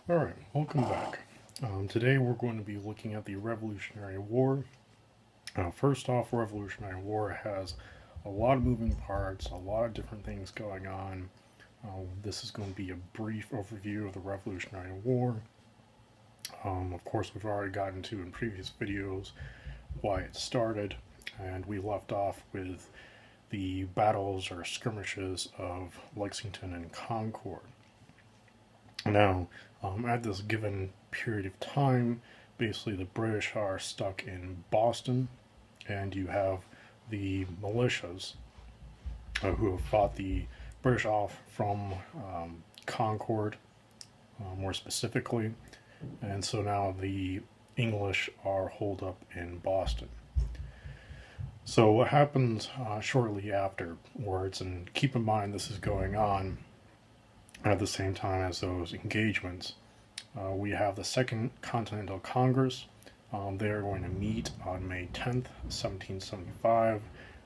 Alright, welcome back. Today we're going to be looking at the Revolutionary War. First off, Revolutionary War has a lot of moving parts, a lot of different things going on. This is going to be a brief overview of the Revolutionary War. Of course, we've already gotten to in previous videos why it started, and we left off with the battles or skirmishes of Lexington and Concord. Now, at this given period of time, basically the British are stuck in Boston, and you have the militias who have fought the British off from Concord, more specifically, and so now the English are holed up in Boston. So what happens shortly afterwards, and keep in mind this is going on at the same time as those engagements, we have the Second Continental Congress. They are going to meet on May 10th, 1775.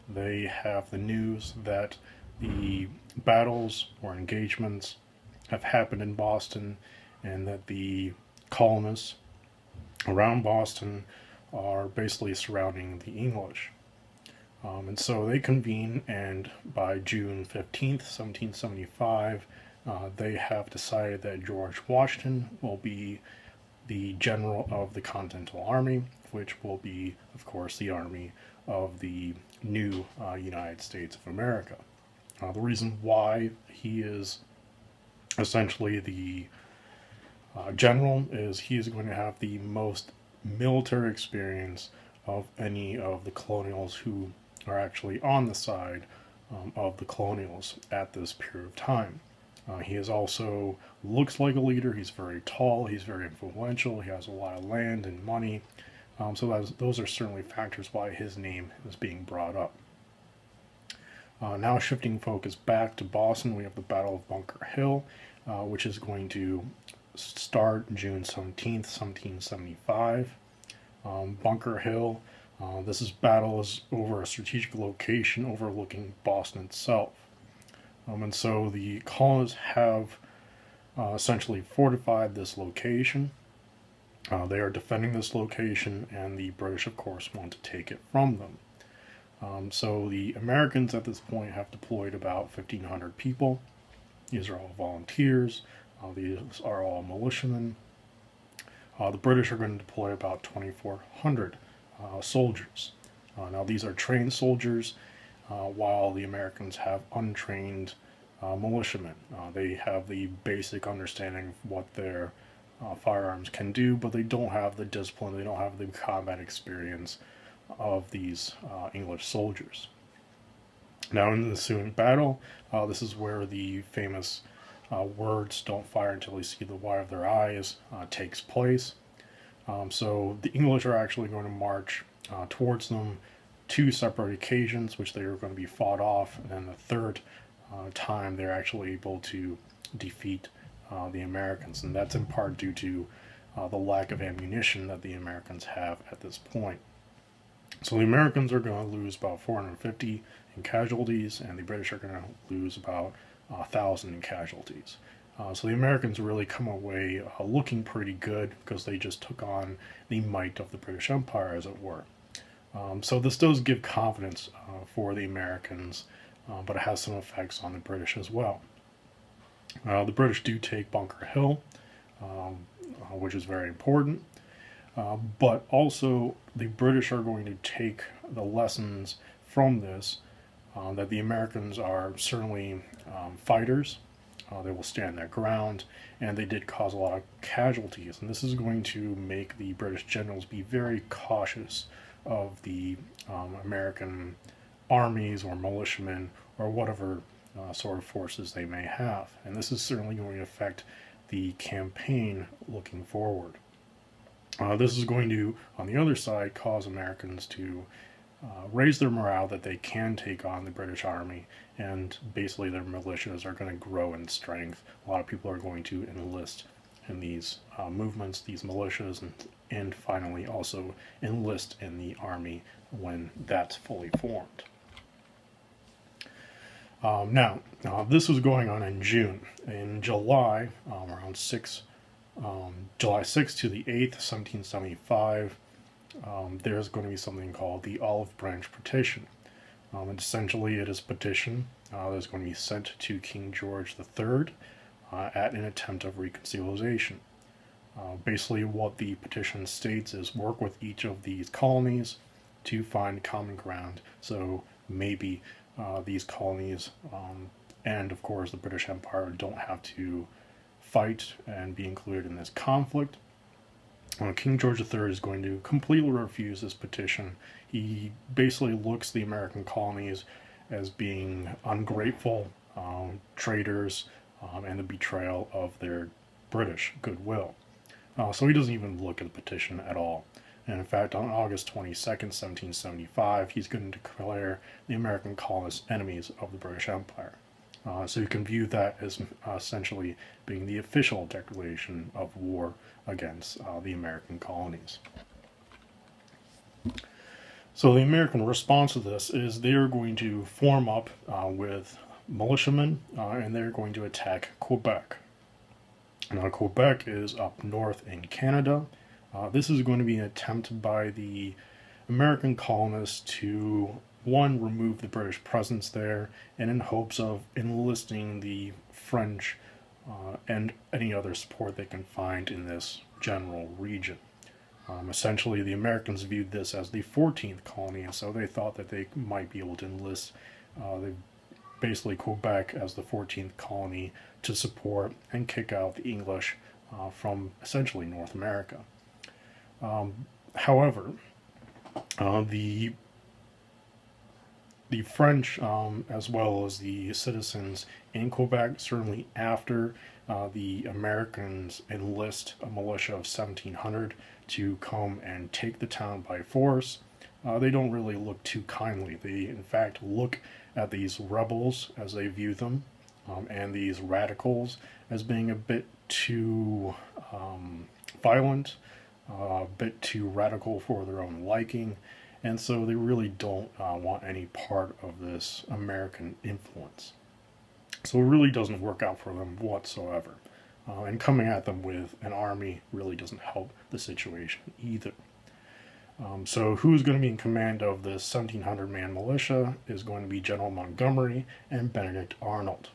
They have the news that the battles or engagements have happened in Boston and that the colonists around Boston are basically surrounding the English. And so they convene, and by June 15th, 1775, they have decided that George Washington will be the general of the Continental Army, which will be, of course, the army of the new United States of America. The reason why he is essentially the general is he is going to have the most military experience of any of the colonials who are actually on the side of the colonials at this period of time. He is also looks like a leader. He's very tall. He's very influential. He has a lot of land and money. So those are certainly factors why his name is being brought up. Now shifting focus back to Boston, we have the Battle of Bunker Hill, which is going to start June 17th, 1775. Bunker Hill, this battle is over a strategic location overlooking Boston itself. And so the colonists have essentially fortified this location. They are defending this location, and the British, of course, want to take it from them. So the Americans at this point have deployed about 1,500 people. These are all volunteers. These are all militiamen. The British are going to deploy about 2,400 soldiers. Now these are trained soldiers, while the Americans have untrained militiamen. They have the basic understanding of what their firearms can do, but they don't have the discipline, they don't have the combat experience of these English soldiers. Now in the ensuing battle, this is where the famous words, "Don't fire until you see the white of their eyes," takes place. So the English are actually going to march towards them two separate occasions, which they are going to be fought off, and then the third time they're actually able to defeat the Americans, and that's in part due to the lack of ammunition that the Americans have at this point. So the Americans are going to lose about 450 in casualties, and the British are going to lose about 1,000 in casualties. So the Americans really come away looking pretty good because they just took on the might of the British Empire, as it were. So this does give confidence for the Americans, but it has some effects on the British as well. The British do take Bunker Hill, which is very important, but also the British are going to take the lessons from this, that the Americans are certainly fighters. They will stand their ground, and they did cause a lot of casualties, and this is going to make the British generals be very cautious of the American armies or militiamen or whatever sort of forces they may have. And this is certainly going to affect the campaign looking forward. This is going to, on the other side, cause Americans to raise their morale that they can take on the British Army, and basically their militias are going to grow in strength. A lot of people are going to enlist in these movements, these militias, and finally also enlist in the army when that's fully formed. Now, this was going on in June. In July, around 6 July 6th to the 8th, 1775, there's going to be something called the Olive Branch Petition. And essentially, it is a petition that's going to be sent to King George III at an attempt of reconciliation. Basically, what the petition states is work with each of these colonies to find common ground. So maybe these colonies and, of course, the British Empire don't have to fight and be included in this conflict. King George III is going to completely refuse this petition. He basically looks the American colonies as being ungrateful, traitors, and the betrayal of their British goodwill. So he doesn't even look at the petition at all. And in fact, on August 22nd, 1775, he's going to declare the American colonists enemies of the British Empire. So you can view that as essentially being the official declaration of war against the American colonies. So the American response to this is they're going to form up with militiamen and they're going to attack Quebec. Now, Quebec is up north in Canada. This is going to be an attempt by the American colonists to, one, remove the British presence there, and in hopes of enlisting the French and any other support they can find in this general region. Essentially, the Americans viewed this as the 14th colony, and so they thought that they might be able to enlist basically Quebec as the 14th colony to support and kick out the English from essentially North America. However, the French, as well as the citizens in Quebec, certainly after the Americans enlist a militia of 1,700 to come and take the town by force, they don't really look too kindly. They, in fact, look at these rebels as they view them, and these radicals as being a bit too violent, a bit too radical for their own liking, and so they really don't want any part of this American influence. So it really doesn't work out for them whatsoever. And coming at them with an army really doesn't help the situation either. So who's going to be in command of this 1,700-man militia is going to be General Montgomery and Benedict Arnold.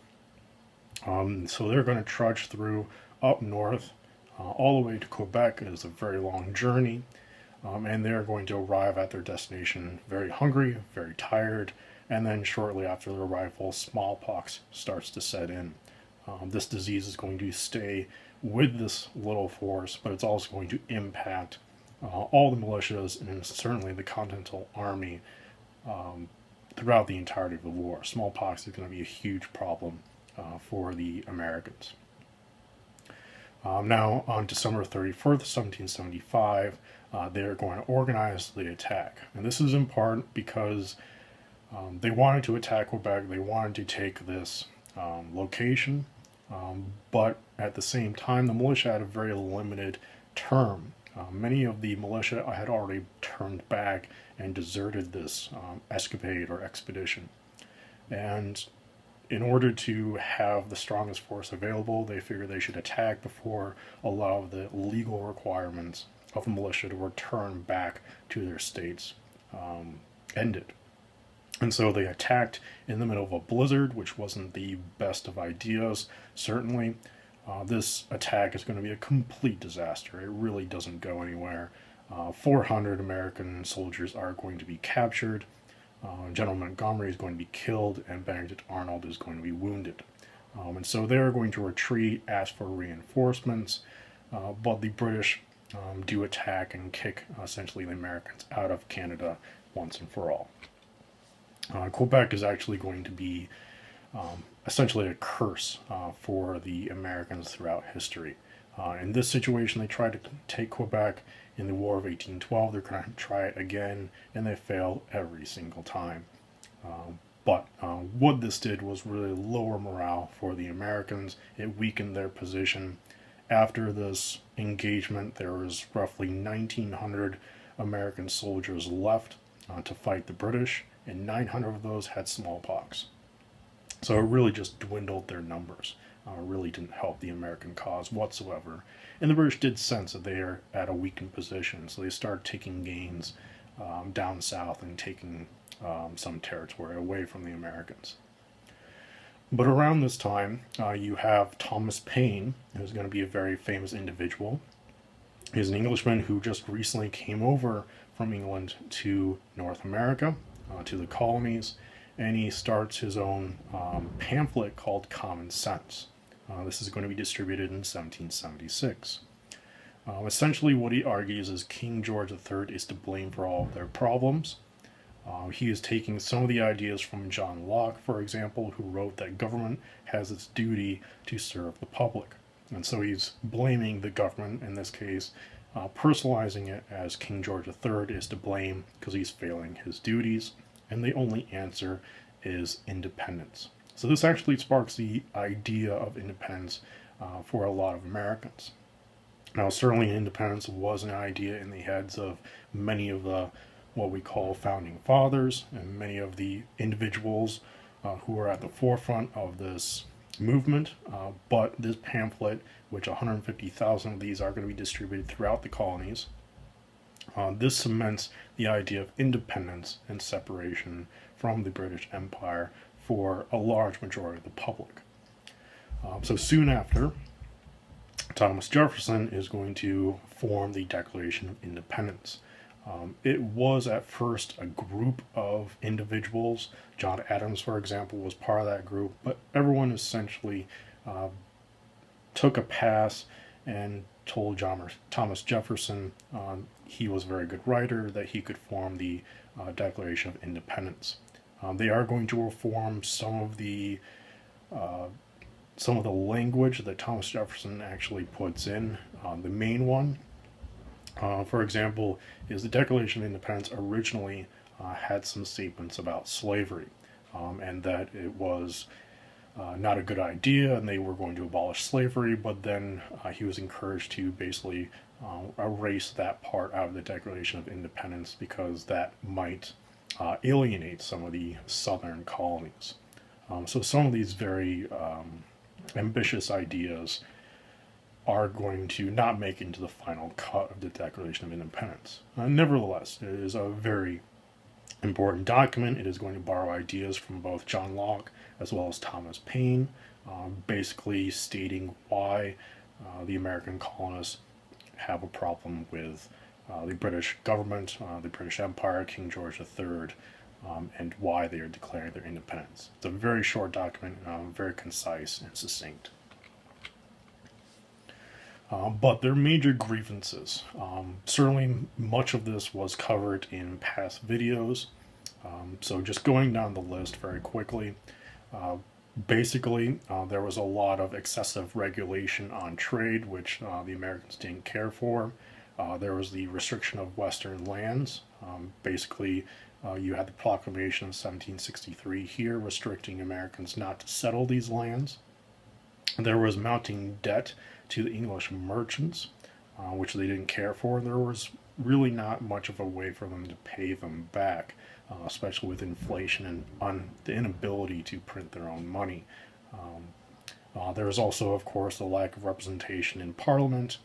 So they're going to trudge through up north all the way to Quebec. It is a very long journey, and they're going to arrive at their destination very hungry, very tired, and then shortly after their arrival, smallpox starts to set in. This disease is going to stay with this little force, but it's also going to impact all the militias and certainly the Continental Army throughout the entirety of the war. Smallpox is going to be a huge problem for the Americans. Now, on December 31st, 1775, they're going to organize the attack. And this is in part because they wanted to attack Quebec, they wanted to take this location, but at the same time, the militia had a very limited term. Many of the militia had already turned back and deserted this escapade or expedition. And in order to have the strongest force available, they figured they should attack before a lot of the legal requirements of the militia to return back to their states ended. And so they attacked in the middle of a blizzard, which wasn't the best of ideas, certainly. This attack is going to be a complete disaster. It really doesn't go anywhere. 400 American soldiers are going to be captured. General Montgomery is going to be killed, and Benedict Arnold is going to be wounded. And so they're going to retreat, ask for reinforcements, but the British do attack and kick essentially the Americans out of Canada once and for all. Quebec is actually going to be essentially a curse for the Americans throughout history. In this situation, they tried to take Quebec in the War of 1812. They're going to try it again, and they fail every single time. But what this did was really lower morale for the Americans. It weakened their position. After this engagement, there was roughly 1,900 American soldiers left to fight the British, and 900 of those had smallpox. So it really just dwindled their numbers. really didn't help the American cause whatsoever. And the British did sense that they are at a weakened position, so they started taking gains down south and taking some territory away from the Americans. But around this time, you have Thomas Paine, who's going to be a very famous individual. He's an Englishman who just recently came over from England to North America, to the colonies, and he starts his own pamphlet called Common Sense. This is going to be distributed in 1776. Essentially, what he argues is King George III is to blame for all of their problems. He is taking some of the ideas from John Locke, for example, who wrote that government has its duty to serve the public. And so he's blaming the government, in this case, personalizing it as King George III is to blame because he's failing his duties, and the only answer is independence. So this actually sparks the idea of independence for a lot of Americans. Now, certainly independence was an idea in the heads of many of the what we call founding fathers and many of the individuals who are at the forefront of this movement, but this pamphlet, which 150,000 of these are going to be distributed throughout the colonies, this cements the idea of independence and separation from the British Empire for a large majority of the public. So soon after, Thomas Jefferson is going to form the Declaration of Independence. It was at first a group of individuals. John Adams, for example, was part of that group, but everyone essentially took a pass and told Thomas Jefferson he was a very good writer, that he could form the Declaration of Independence. They are going to reform some of the language that Thomas Jefferson actually puts in. The main one, for example, is the Declaration of Independence originally had some statements about slavery, and that it was not a good idea and they were going to abolish slavery, but then he was encouraged to basically erase that part out of the Declaration of Independence because that might alienate some of the southern colonies. So some of these very ambitious ideas are going to not make it into the final cut of the Declaration of Independence. Nevertheless, it is a very important document. It is going to borrow ideas from both John Locke as well as Thomas Paine, basically stating why the American colonists have a problem with the British government, the British Empire, King George III, and why they are declaring their independence. It's a very short document, very concise and succinct. But there are major grievances. Certainly much of this was covered in past videos. So just going down the list very quickly, basically there was a lot of excessive regulation on trade, which the Americans didn't care for. There was the restriction of Western lands. Basically, you had the Proclamation of 1763 here restricting Americans not to settle these lands. There was mounting debt to the English merchants, which they didn't care for. There was really not much of a way for them to pay them back, especially with inflation and the inability to print their own money. There was also, of course, the lack of representation in Parliament,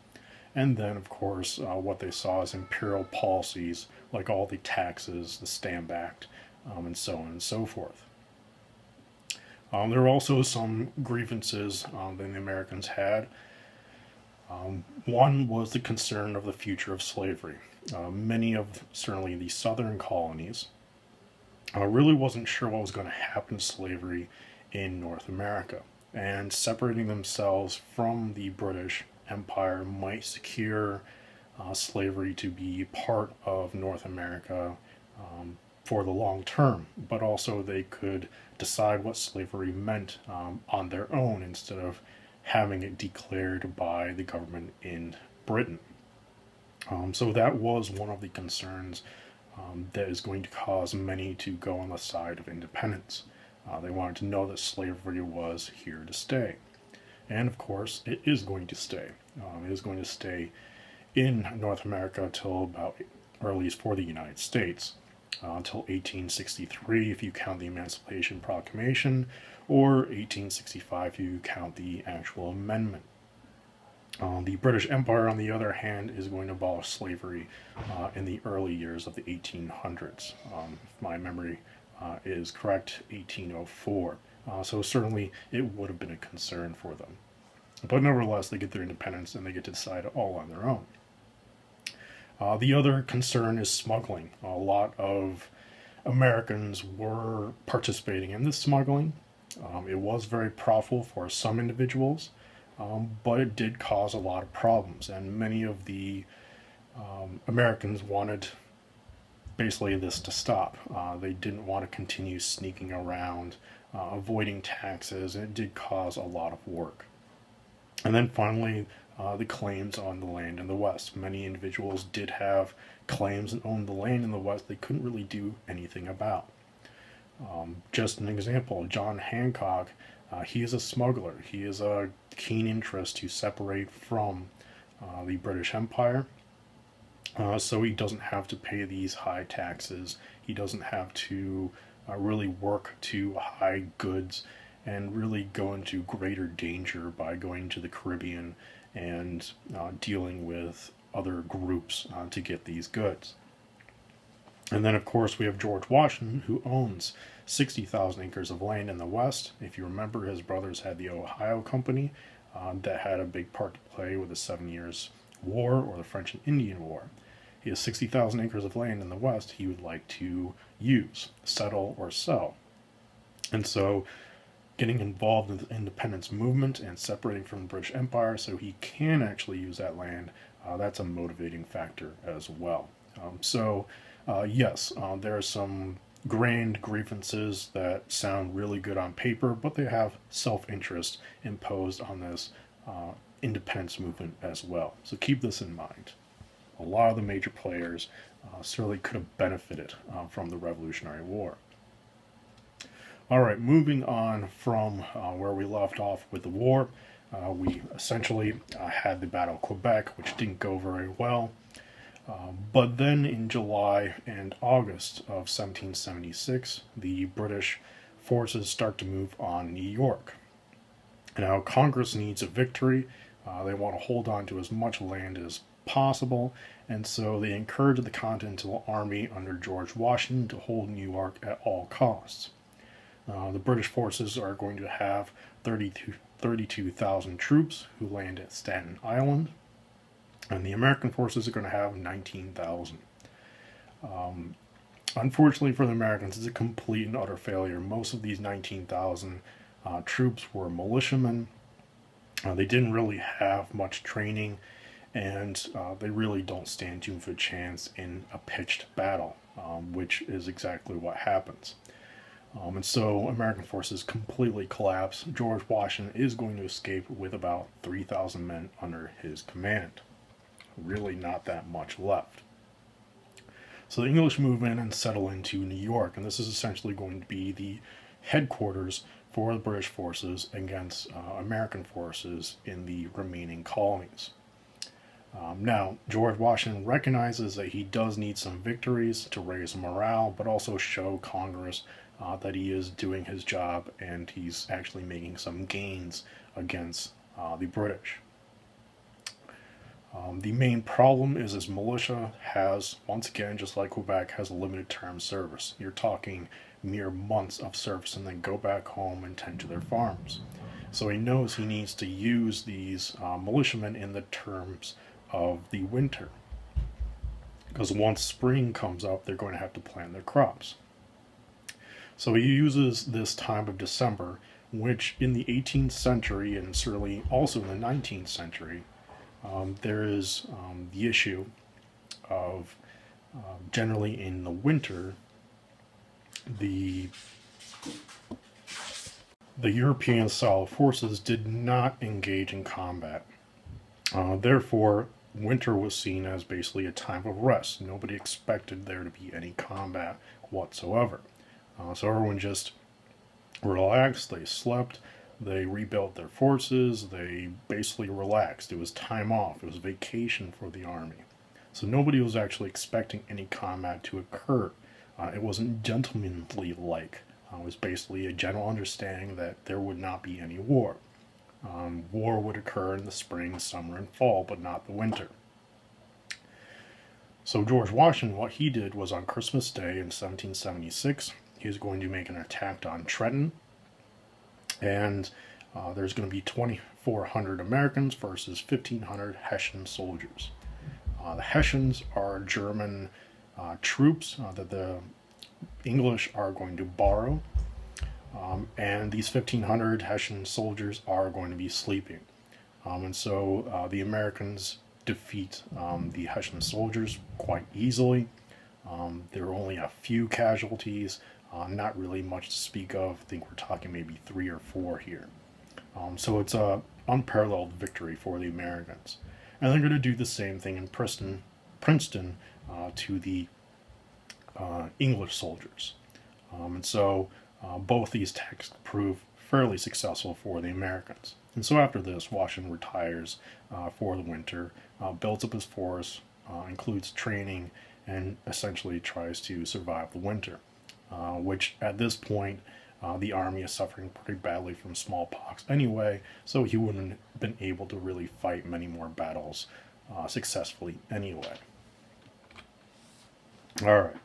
and then, of course, what they saw as imperial policies, like all the taxes, the Stamp Act, and so on and so forth. There were also some grievances that the Americans had. One was the concern of the future of slavery. Many of, certainly the southern colonies, really wasn't sure what was going to happen to slavery in North America. And separating themselves from the British Empire might secure slavery to be part of North America for the long term, but also they could decide what slavery meant on their own instead of having it declared by the government in Britain. So that was one of the concerns that is going to cause many to go on the side of independence. They wanted to know that slavery was here to stay. And of course, it is going to stay. It is going to stay in North America until about, or at least for the United States, until 1863, if you count the Emancipation Proclamation, or 1865 if you count the actual amendment. The British Empire, on the other hand, is going to abolish slavery in the early years of the 1800s. If my memory is correct, 1804. So certainly it would have been a concern for them. But nevertheless, they get their independence and they get to decide all on their own. The other concern is smuggling. A lot of Americans were participating in this smuggling. It was very profitable for some individuals, but it did cause a lot of problems, and many of the Americans wanted basically this to stop. They didn't want to continue sneaking around, avoiding taxes, and it did cause a lot of work. And then finally, the claims on the land in the West. Many individuals did have claims and owned the land in the West they couldn't really do anything about. Just an example, John Hancock, he is a smuggler. He has a keen interest to separate from the British Empire, so he doesn't have to pay these high taxes. He doesn't have to really work to hide goods and really go into greater danger by going to the Caribbean and dealing with other groups to get these goods. And then, of course, we have George Washington, who owns 60,000 acres of land in the West. If you remember, his brothers had the Ohio Company that had a big part to play with the 7 Years' War or the French and Indian War. He has 60,000 acres of land in the West he would like to use, settle, or sell. And so getting involved in the independence movement and separating from the British Empire so he can actually use that land, that's a motivating factor as well. Yes, there are some grand grievances that sound really good on paper, but they have self-interest imposed on this independence movement as well. So keep this in mind. A lot of the major players certainly could have benefited from the Revolutionary War. All right, moving on from where we left off with the war, we essentially had the Battle of Quebec, which didn't go very well. But then in July and August of 1776, the British forces start to move on New York. Now, Congress needs a victory. They want to hold on to as much land as possible, and so they encourage the Continental Army under George Washington to hold New York at all costs. The British forces are going to have 32,000 troops who land at Staten Island, and the American forces are going to have 19,000. Unfortunately for the Americans, it's a complete and utter failure. Most of these 19,000 troops were militiamen. They didn't really have much training, and they really don't stand too much of a chance in a pitched battle, which is exactly what happens. And so American forces completely collapse. George Washington is going to escape with about 3,000 men under his command. Really not that much left. So the English move in and settle into New York, and this is essentially going to be the headquarters for the British forces against American forces in the remaining colonies. Now, George Washington recognizes that he does need some victories to raise morale, but also show Congress that he is doing his job and he's actually making some gains against the British. The main problem is his militia has, once again, just like Quebec, has a limited term service. You're talking mere months of service and then go back home and tend to their farms. So he knows he needs to use these militiamen in the terms of the winter, because once spring comes up, they're going to have to plant their crops. So he uses this time of December, which in the 18th century and certainly also in the 19th century, there is the issue of generally in the winter, the European style forces did not engage in combat. Therefore, winter was seen as basically a time of rest. Nobody expected there to be any combat whatsoever. So everyone just relaxed, they slept, they rebuilt their forces, they basically relaxed. It was time off, it was vacation for the army. So nobody was actually expecting any combat to occur. It wasn't gentlemanly like It was basically a general understanding that there would not be any war. War would occur in the spring, summer, and fall, but not the winter. So George Washington, what he did was on Christmas Day in 1776, he was going to make an attack on Trenton, and there's going to be 2,400 Americans versus 1,500 Hessian soldiers. The Hessians are German troops that the English are going to borrow, and these 1,500 Hessian soldiers are going to be sleeping. And so the Americans defeat the Hessian soldiers quite easily. There were only a few casualties, not really much to speak of. I think we're talking maybe 3 or 4 here. So it's an unparalleled victory for the Americans. And they're going to do the same thing in Princeton to the English soldiers. And so both these attacks prove fairly successful for the Americans. And so after this, Washington retires for the winter, builds up his force, includes training, and essentially tries to survive the winter, which at this point the army is suffering pretty badly from smallpox anyway, so he wouldn't have been able to really fight many more battles successfully anyway. Alright.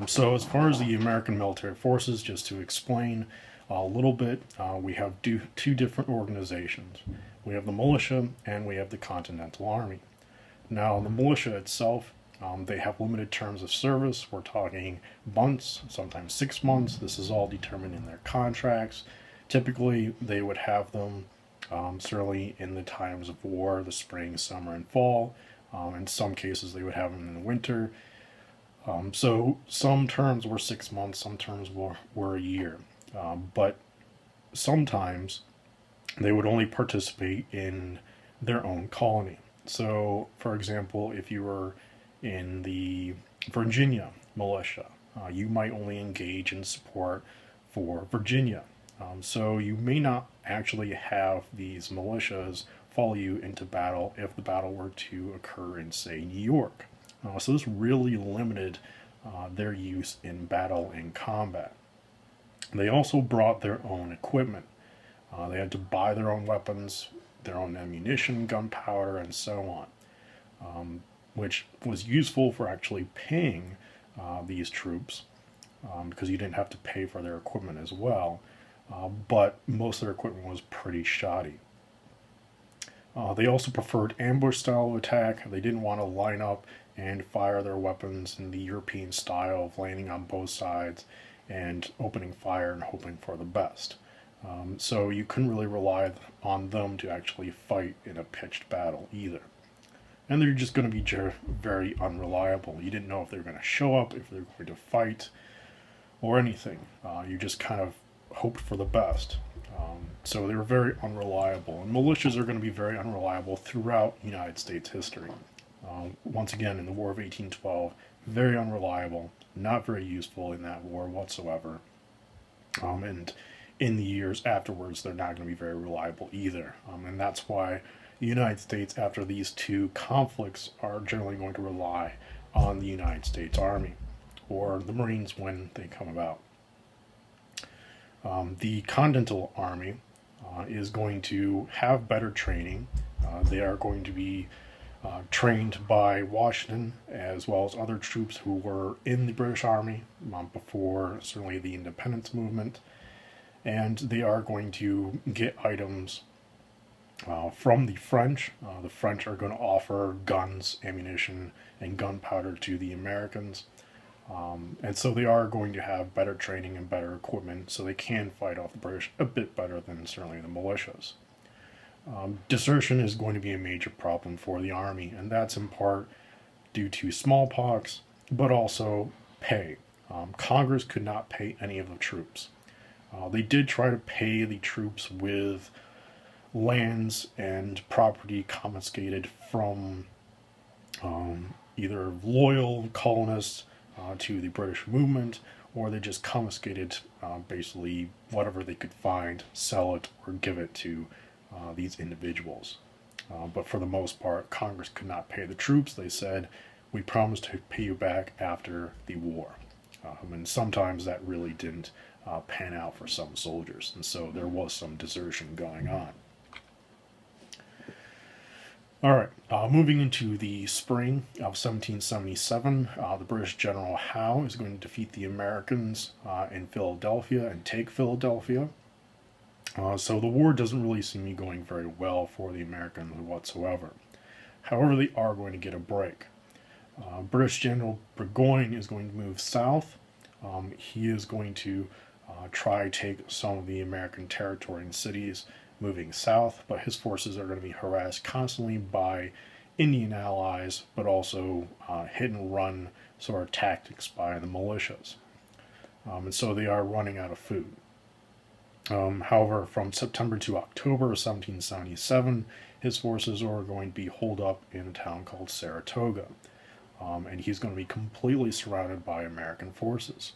So as far as the American military forces, just to explain a little bit, we have two different organizations. We have the militia and we have the Continental Army. Now, the militia itself, they have limited terms of service. We're talking months, sometimes 6 months. This is all determined in their contracts. Typically, they would have them certainly in the times of war, the spring, summer, and fall. In some cases, they would have them in the winter. So some terms were 6 months, some terms were a year. But sometimes they would only participate in their own colony. So, for example, if you were in the Virginia militia, you might only engage in support for Virginia. So you may not actually have these militias follow you into battle if the battle were to occur in, say, New York. So this really limited their use in battle and combat. They also brought their own equipment. They had to buy their own weapons, their own ammunition, gunpowder, and so on, which was useful for actually paying these troops because you didn't have to pay for their equipment as well, but most of their equipment was pretty shoddy. They also preferred ambush style of attack. They didn't want to line up and fire their weapons in the European style of landing on both sides and opening fire and hoping for the best. So you couldn't really rely on them to actually fight in a pitched battle either. And they're just going to be very unreliable. You didn't know if they were going to show up, if they were going to fight, or anything. You just kind of hoped for the best. So they were very unreliable. And militias are going to be very unreliable throughout United States history. Once again, in the War of 1812, very unreliable, not very useful in that war whatsoever. And in the years afterwards, they're not going to be very reliable either. And that's why the United States, after these two conflicts, are generally going to rely on the United States Army or the Marines when they come about. The Continental Army is going to have better training. They are going to be trained by Washington as well as other troops who were in the British Army before certainly the independence movement. And they are going to get items from the French. The French are going to offer guns, ammunition, and gunpowder to the Americans. And so they are going to have better training and better equipment, so they can fight off the British a bit better than certainly the militias. Desertion is going to be a major problem for the army, and that's in part due to smallpox, but also pay. Congress could not pay any of the troops. They did try to pay the troops with lands and property confiscated from either loyal colonists to the British movement, or they just confiscated basically whatever they could find, sell it, or give it to these individuals. But for the most part, Congress could not pay the troops. They said, we promise to pay you back after the war. And sometimes that really didn't pan out for some soldiers, and so there was some desertion going on. All right, moving into the spring of 1777, the British General Howe is going to defeat the Americans in Philadelphia and take Philadelphia. So the war doesn't really seem to be going very well for the Americans whatsoever. However, they are going to get a break. British General Burgoyne is going to move south. He is going to try to take some of the American territory and cities moving south, but his forces are going to be harassed constantly by Indian allies, but also hit and run sort of tactics by the militias. And so they are running out of food. However, from September to October 1777, his forces are going to be holed up in a town called Saratoga. And he's going to be completely surrounded by American forces.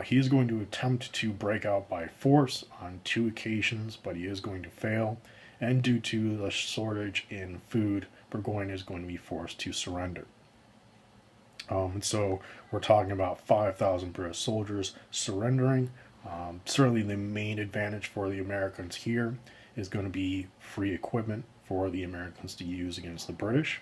He is going to attempt to break out by force on 2 occasions, but he is going to fail. And due to the shortage in food, Burgoyne is going to be forced to surrender. And so we're talking about 5,000 British soldiers surrendering. Certainly the main advantage for the Americans here is going to be free equipment for the Americans to use against the British.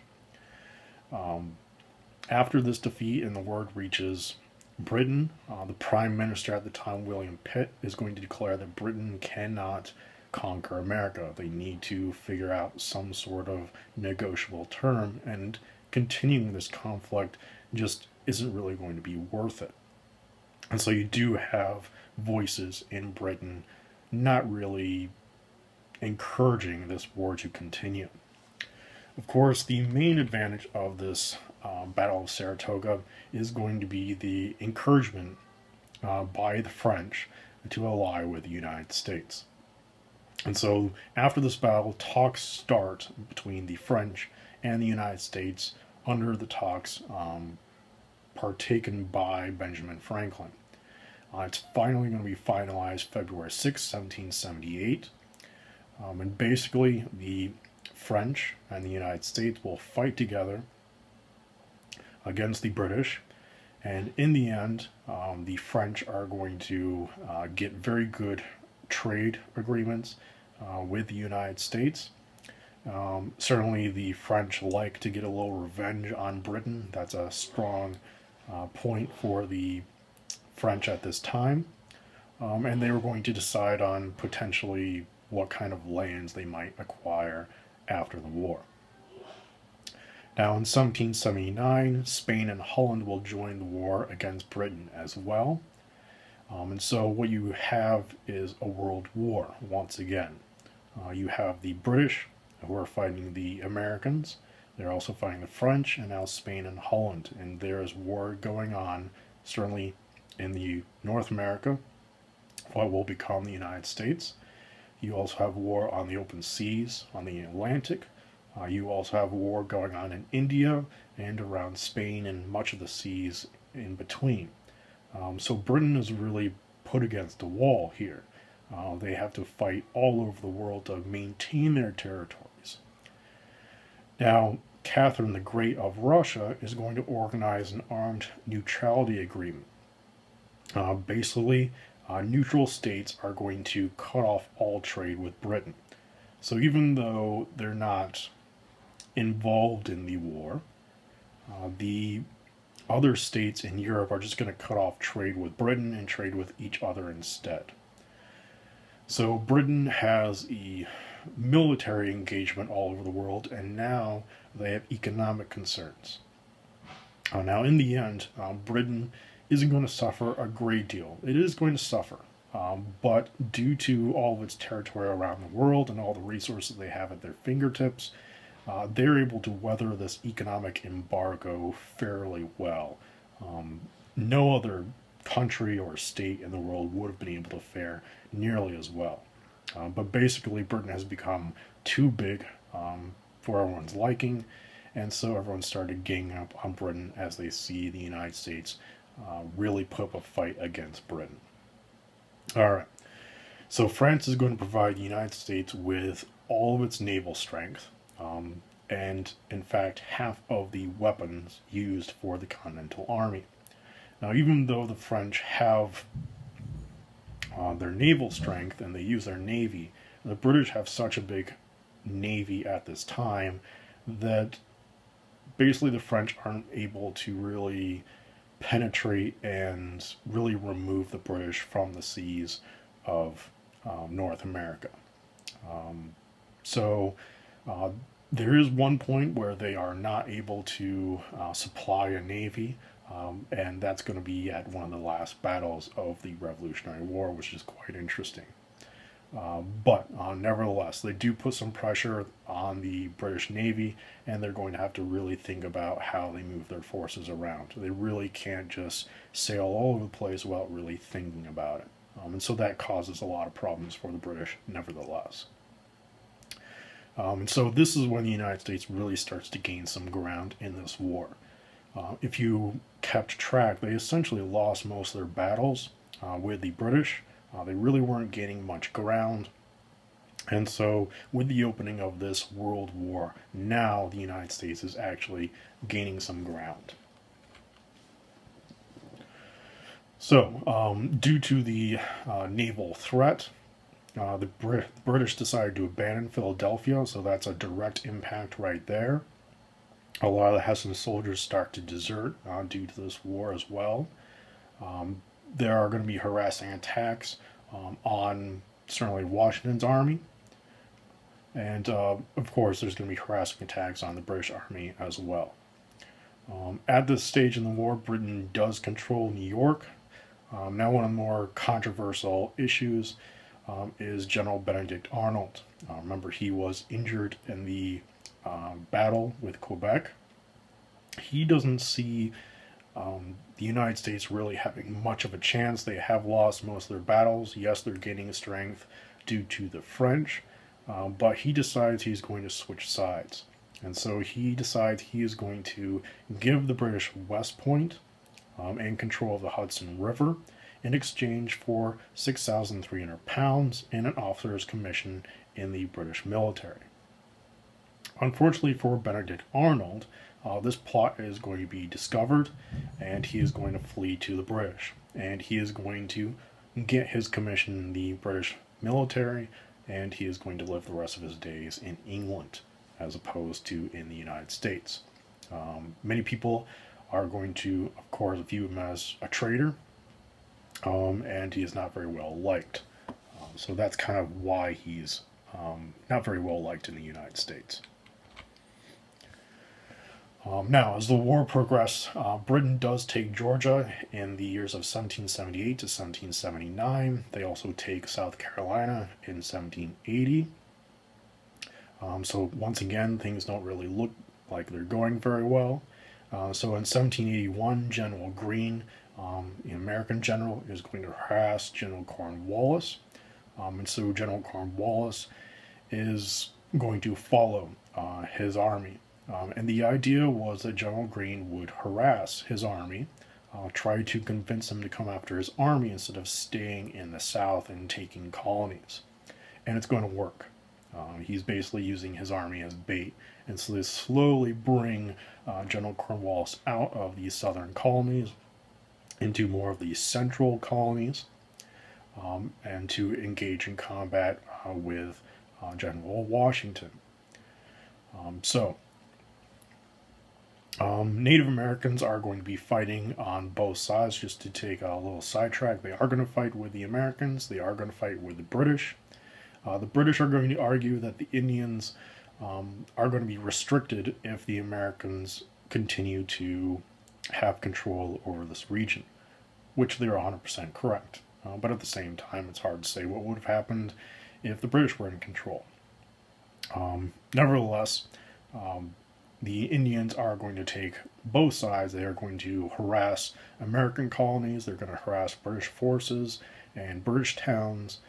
After this defeat and the word reaches Britain, the Prime Minister at the time, William Pitt, is going to declare that Britain cannot conquer America. They need to figure out some sort of negotiable term, and continuing this conflict just isn't really going to be worth it. And so you do have voices in Britain not really encouraging this war to continue. Of course, the main advantage of this Battle of Saratoga is going to be the encouragement by the French to ally with the United States. And so after this battle, talks start between the French and the United States under the talks partaken by Benjamin Franklin. It's finally going to be finalized February 6, 1778. And basically, the French and the United States will fight together against the British, and in the end, the French are going to get very good trade agreements with the United States. Certainly the French like to get a little revenge on Britain. That's a strong point for the French at this time. And they were going to decide on potentially what kind of lands they might acquire after the war. Now in 1779, Spain and Holland will join the war against Britain as well. And so what you have is a world war once again. You have the British who are fighting the Americans. They're also fighting the French, and now Spain and Holland. And there is war going on, certainly in the North America, what will become the United States. You also have war on the open seas, on the Atlantic. You also have war going on in India and around Spain and much of the seas in between. So Britain is really put against the wall here. They have to fight all over the world to maintain their territories. Now, Catherine the Great of Russia is going to organize an armed neutrality agreement. Basically, neutral states are going to cut off all trade with Britain. So even though they're not involved in the war, the other states in Europe are just going to cut off trade with Britain and trade with each other instead. So Britain has a military engagement all over the world, and now they have economic concerns. Now in the end, Britain isn't going to suffer a great deal. It is going to suffer, but due to all of its territory around the world and all the resources they have at their fingertips, they're able to weather this economic embargo fairly well. No other country or state in the world would have been able to fare nearly as well. But basically, Britain has become too big for everyone's liking, and so everyone started ganging up on Britain as they see the United States really put up a fight against Britain. Alright, so France is going to provide the United States with all of its naval strength, and in fact half of the weapons used for the Continental Army. Now, even though the French have their naval strength and they use their navy, the British have such a big navy at this time that basically the French aren't able to really penetrate and really remove the British from the seas of North America. So there is one point where they are not able to supply a navy, and that's going to be at one of the last battles of the Revolutionary War, which is quite interesting. But nevertheless, they do put some pressure on the British Navy, and they're going to have to really think about how they move their forces around. They really can't just sail all over the place without really thinking about it. And so that causes a lot of problems for the British, nevertheless. And so this is when the United States really starts to gain some ground in this war. If you kept track, they essentially lost most of their battles with the British. They really weren't gaining much ground. And so with the opening of this World War, now the United States is actually gaining some ground. So due to the naval threat, the British decided to abandon Philadelphia, so that's a direct impact right there. A lot of the Hessian soldiers start to desert due to this war as well. There are going to be harassing attacks on certainly Washington's army. And of course, there's going to be harassing attacks on the British Army as well. At this stage in the war, Britain does control New York. Now, one of the more controversial issues is General Benedict Arnold. Remember, he was injured in the battle with Quebec. He doesn't see the United States really having much of a chance. They have lost most of their battles. Yes, they're gaining strength due to the French, but he decides he's going to switch sides. And so he decides he is going to give the British West Point and control of the Hudson River in exchange for 6,300 pounds and an officer's commission in the British military. Unfortunately for Benedict Arnold, this plot is going to be discovered, and he is going to flee to the British. And he is going to get his commission in the British military, and he is going to live the rest of his days in England, as opposed to in the United States. Many people are going to, of course, view him as a traitor, and he is not very well liked. So that's kind of why he's not very well liked in the United States. Now, as the war progressed, Britain does take Georgia in the years of 1778 to 1779. They also take South Carolina in 1780. So once again, things don't really look like they're going very well. So in 1781, General Greene, an American general, is going to harass General Cornwallis. And so General Cornwallis is going to follow his army. And the idea was that General Greene would harass his army, try to convince him to come after his army instead of staying in the South and taking colonies. And it's going to work. He's basically using his army as bait. And so they slowly bring General Cornwallis out of these southern colonies into more of the central colonies, and to engage in combat with General Washington. Native Americans are going to be fighting on both sides. Just to take a little sidetrack, they are going to fight with the Americans. They are going to fight with the British. The British are going to argue that the Indians are going to be restricted if the Americans continue to have control over this region, which they're 100% correct. But at the same time, it's hard to say what would have happened if the British were in control. Nevertheless, the Indians are going to take both sides. They are going to harass American colonies. They're going to harass British forces and British towns.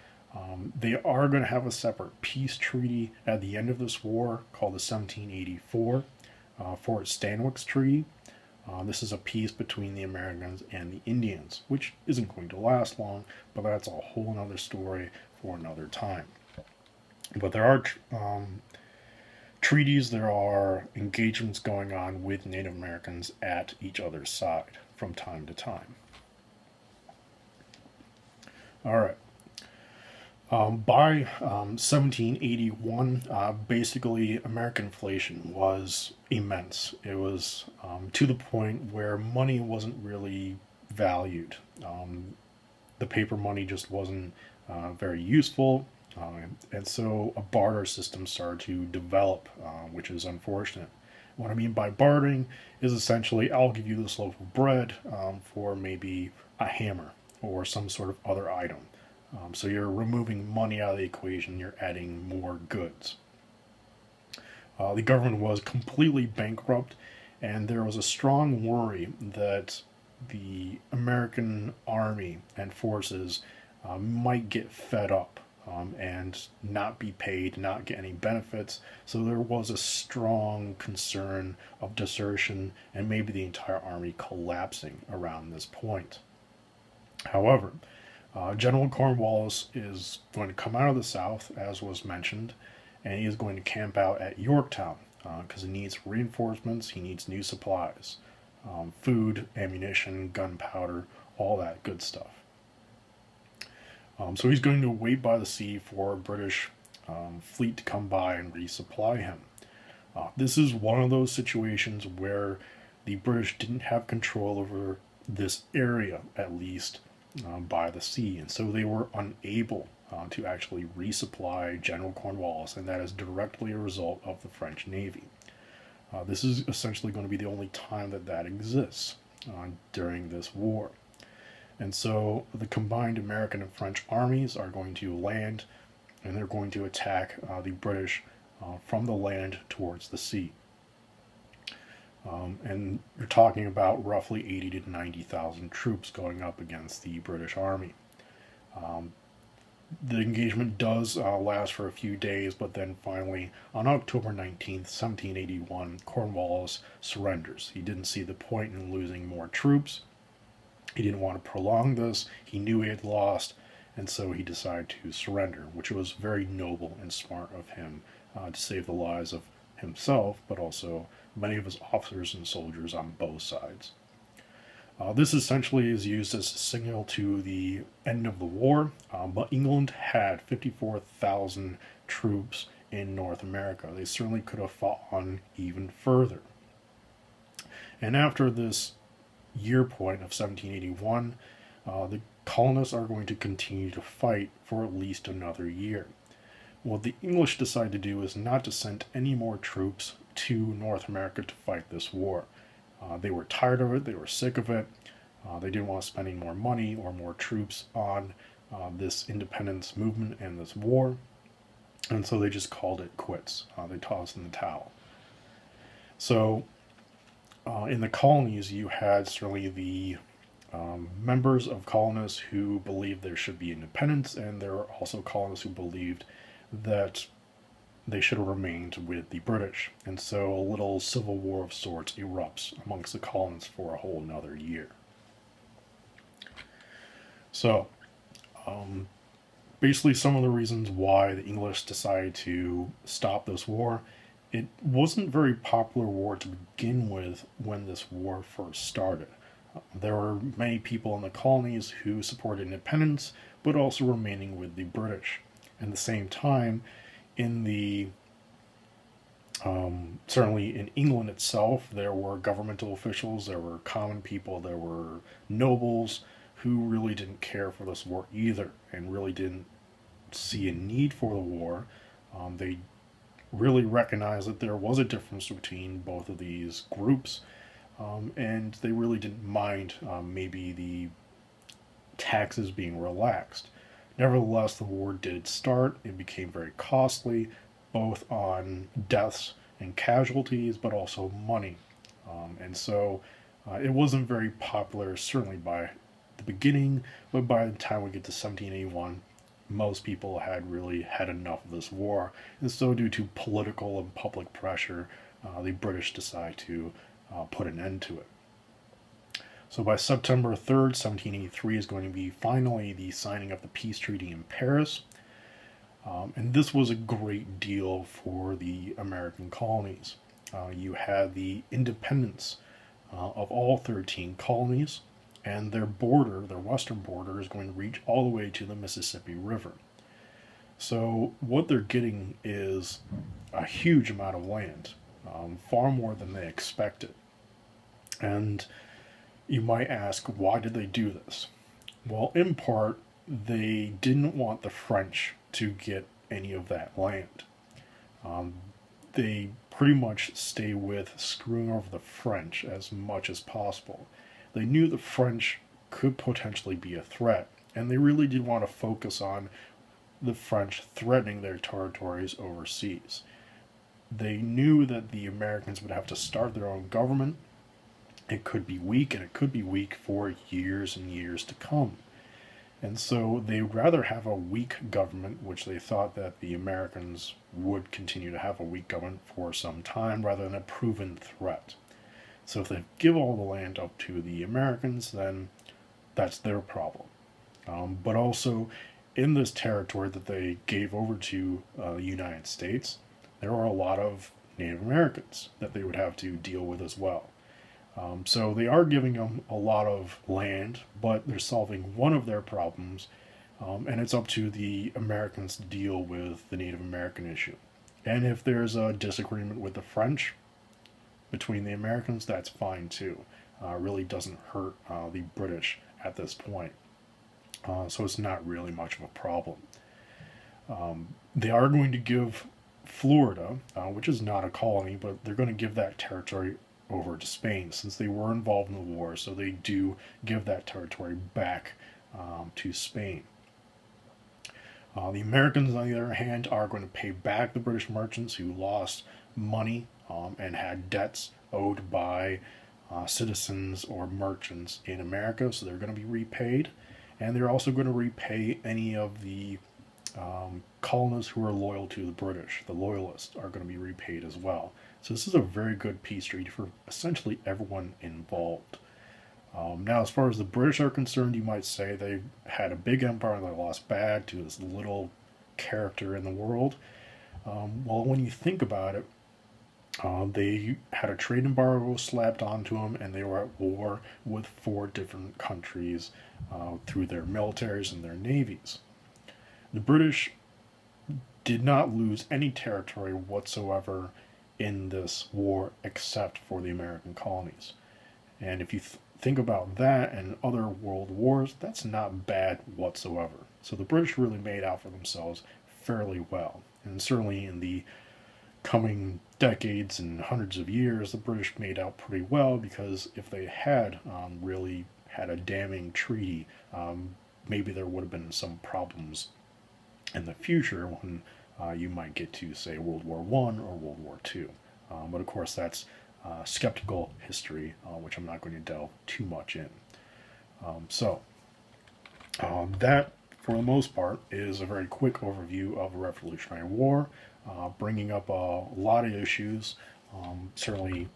They are going to have a separate peace treaty at the end of this war called the 1784 Fort Stanwix Treaty. This is a peace between the Americans and the Indians, which isn't going to last long, but that's a whole other story for another time. But there are treaties, there are engagements going on with Native Americans at each other's side from time to time. All right. By 1781, basically American inflation was immense. It was to the point where money wasn't really valued. The paper money just wasn't very useful, and so a barter system started to develop, which is unfortunate. What I mean by bartering is essentially I'll give you this loaf of bread for maybe a hammer or some sort of other item. So you're removing money out of the equation, you're adding more goods. The government was completely bankrupt, and there was a strong worry that the American army and forces might get fed up and not be paid, not get any benefits. So there was a strong concern of desertion and maybe the entire army collapsing around this point. However, General Cornwallis is going to come out of the South, as was mentioned, and he is going to camp out at Yorktown because he needs reinforcements, he needs new supplies, food, ammunition, gunpowder, all that good stuff. So he's going to wait by the sea for a British fleet to come by and resupply him. This is one of those situations where the British didn't have control over this area, at least, by the sea, and so they were unable to actually resupply General Cornwallis, and that is directly a result of the French Navy. This is essentially going to be the only time that that exists during this war. And so the combined American and French armies are going to land, and they're going to attack the British from the land towards the sea. And you're talking about roughly 80 to 90,000 troops going up against the British Army. The engagement does last for a few days, but then finally, on October 19th, 1781, Cornwallis surrenders. He didn't see the point in losing more troops. He didn't want to prolong this. He knew he had lost, and so he decided to surrender, which was very noble and smart of him to save the lives of himself, but also many of his officers and soldiers on both sides. This essentially is used as a signal to the end of the war, but England had 54,000 troops in North America. They certainly could have fought on even further. And after this year point of 1781, the colonists are going to continue to fight for at least another year. What the English decided to do is not to send any more troops to North America to fight this war. They were tired of it, they were sick of it, they didn't want to spend any more money or more troops on this independence movement and this war, and so they just called it quits. They tossed in the towel. So in the colonies, you had certainly the members of colonists who believed there should be independence, and there were also colonists who believed that they should have remained with the British. And so a little civil war of sorts erupts amongst the colonists for a whole another year. So, basically some of the reasons why the English decided to stop this war, it wasn't a very popular war to begin with when this war first started. There were many people in the colonies who supported independence, but also remaining with the British. At the same time, in the certainly in England itself, there were governmental officials, there were common people, there were nobles who really didn't care for this war either, and really didn't see a need for the war. They really recognized that there was a difference between both of these groups, and they really didn't mind maybe the taxes being relaxed. Nevertheless, the war did start. It became very costly, both on deaths and casualties, but also money. And so it wasn't very popular, certainly by the beginning, but by the time we get to 1781, most people had really had enough of this war. And so due to political and public pressure, the British decided to put an end to it. So by September 3rd, 1783 is going to be finally the signing of the peace treaty in Paris. And this was a great deal for the American colonies. You had the independence of all 13 colonies, and their border, their western border, is going to reach all the way to the Mississippi River. So what they're getting is a huge amount of land, far more than they expected. And you might ask, why did they do this? Well, in part, they didn't want the French to get any of that land. They pretty much stay with screwing over the French as much as possible. They knew the French could potentially be a threat, and they really did want to focus on the French threatening their territories overseas. They knew that the Americans would have to start their own government. It could be weak, and it could be weak for years and years to come. And so they would rather have a weak government, which they thought that the Americans would continue to have a weak government for some time, rather than a proven threat. So if they give all the land up to the Americans, then that's their problem. But also, in this territory that they gave over to the United States, there are a lot of Native Americans that they would have to deal with as well. So they are giving them a lot of land, but they're solving one of their problems, and it's up to the Americans to deal with the Native American issue. And if there's a disagreement with the French between the Americans, that's fine too. Really doesn't hurt the British at this point. So it's not really much of a problem. They are going to give Florida, which is not a colony, but they're going to give that territory over to Spain since they were involved in the war, so they do give that territory back to Spain. The Americans, on the other hand, are going to pay back the British merchants who lost money and had debts owed by citizens or merchants in America, so they're going to be repaid. And they're also going to repay any of the colonists who are loyal to the British. The loyalists are going to be repaid as well. So this is a very good peace treaty for essentially everyone involved. Now, as far as the British are concerned, you might say they had a big empire and they lost bad to this little character in the world. Well, when you think about it, they had a trade embargo slapped onto them, and they were at war with 4 different countries through their militaries and their navies. The British did not lose any territory whatsoever in this war except for the American colonies. And if you think about that and other world wars, that's not bad whatsoever. So the British really made out for themselves fairly well. And certainly in the coming decades and hundreds of years, the British made out pretty well, because if they had really had a damning treaty, maybe there would have been some problems in the future when you might get to, say, World War I or World War II. But of course, that's skeptical history, which I'm not going to delve too much in. That, for the most part, is a very quick overview of the Revolutionary War, bringing up a lot of issues, certainly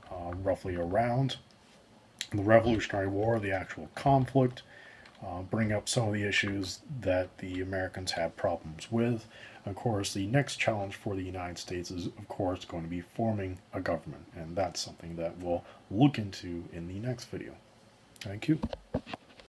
roughly around the Revolutionary War, the actual conflict, bring up some of the issues that the Americans had problems with. Of course, the next challenge for the United States is, of course, going to be forming a government, and that's something that we'll look into in the next video. Thank you.